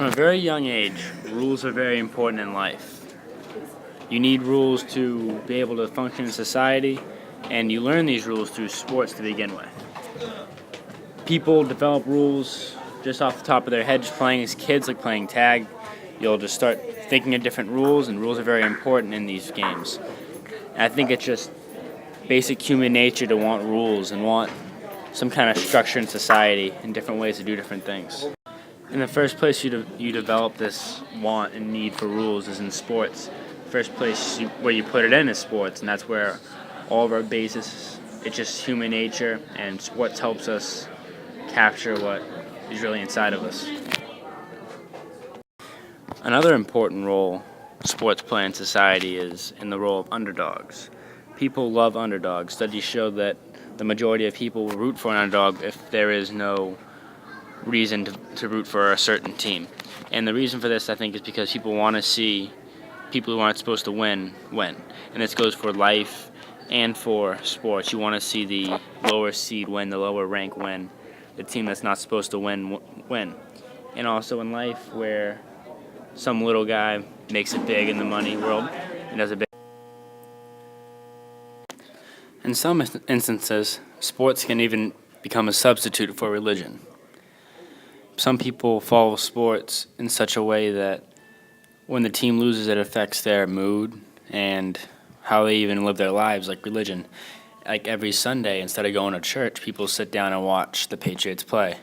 From a very young age, rules are very important in life. You need rules to be able to function in society, and you learn these rules through sports to begin with. People develop rules just off the top of their head, just playing as kids, like playing tag. You'll just start thinking of different rules, and rules are very important in these games. And I think it's just basic human nature to want rules and want some kind of structure in society and different ways to do different things. In the first place, you develop this want and need for rules is in sports. First place where you put it in is sports, and that's where all of our basis. It's just human nature, and sports helps us capture what is really inside of us. Another important role sports play in society is in the role of underdogs. People love underdogs. Studies show that the majority of people will root for an underdog if there is no reason to root for a certain team. And the reason for this, I think, is because people want to see people who aren't supposed to win. And this goes for life and for sports. You want to see the lower seed win, the lower rank win, the team that's not supposed to win. And also in life, where some little guy makes it big in the money world and does it big. In some instances, sports can even become a substitute for religion. Some people follow sports in such a way that when the team loses, it affects their mood and how they even live their lives, like religion. Like every Sunday, instead of going to church, people sit down and watch the Patriots play.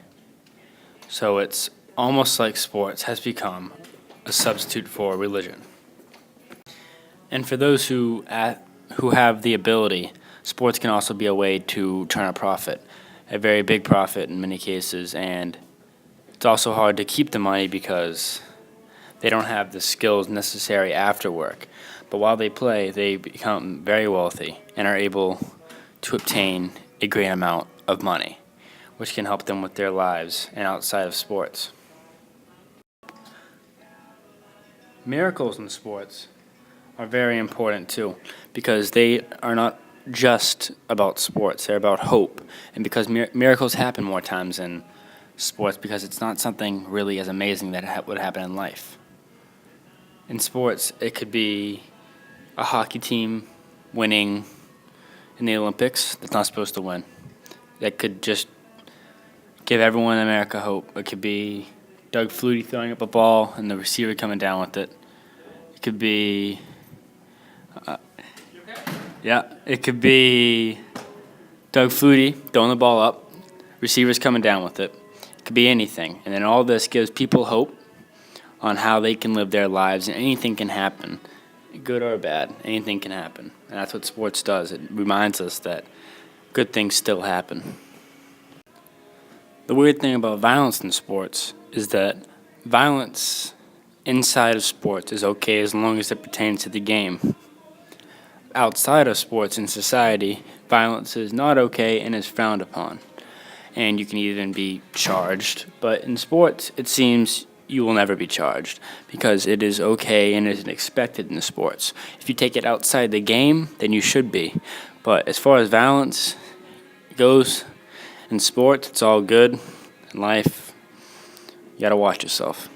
So it's almost like sports has become a substitute for religion. And for those who have the ability, sports can also be a way to turn a profit, a very big profit in many cases, and it's also hard to keep the money because they don't have the skills necessary after work. But while they play, they become very wealthy and are able to obtain a great amount of money, which can help them with their lives and outside of sports. Miracles in sports are very important too, because they are not just about sports, they're about hope. And because miracles happen more times in sports, because it's not something really as amazing that would happen in life. In sports, it could be a hockey team winning in the Olympics that's not supposed to win. That could just give everyone in America hope. It could be Doug Flutie throwing up a ball and the receiver coming down with it. It could be it could be Doug Flutie throwing the ball up, receivers coming down with it. It could be anything. And then all this gives people hope on how they can live their lives, and anything can happen, good or bad. Anything can happen. And that's what sports does. It reminds us that good things still happen. The weird thing about violence in sports is that violence inside of sports is okay as long as it pertains to the game. Outside of sports in society, violence is not okay and is frowned upon. And you can even be charged. But in sports, it seems you will never be charged because it is okay and is expected in sports. If you take it outside the game, then you should be. But as far as violence goes in sports, it's all good. In life, you gotta watch yourself.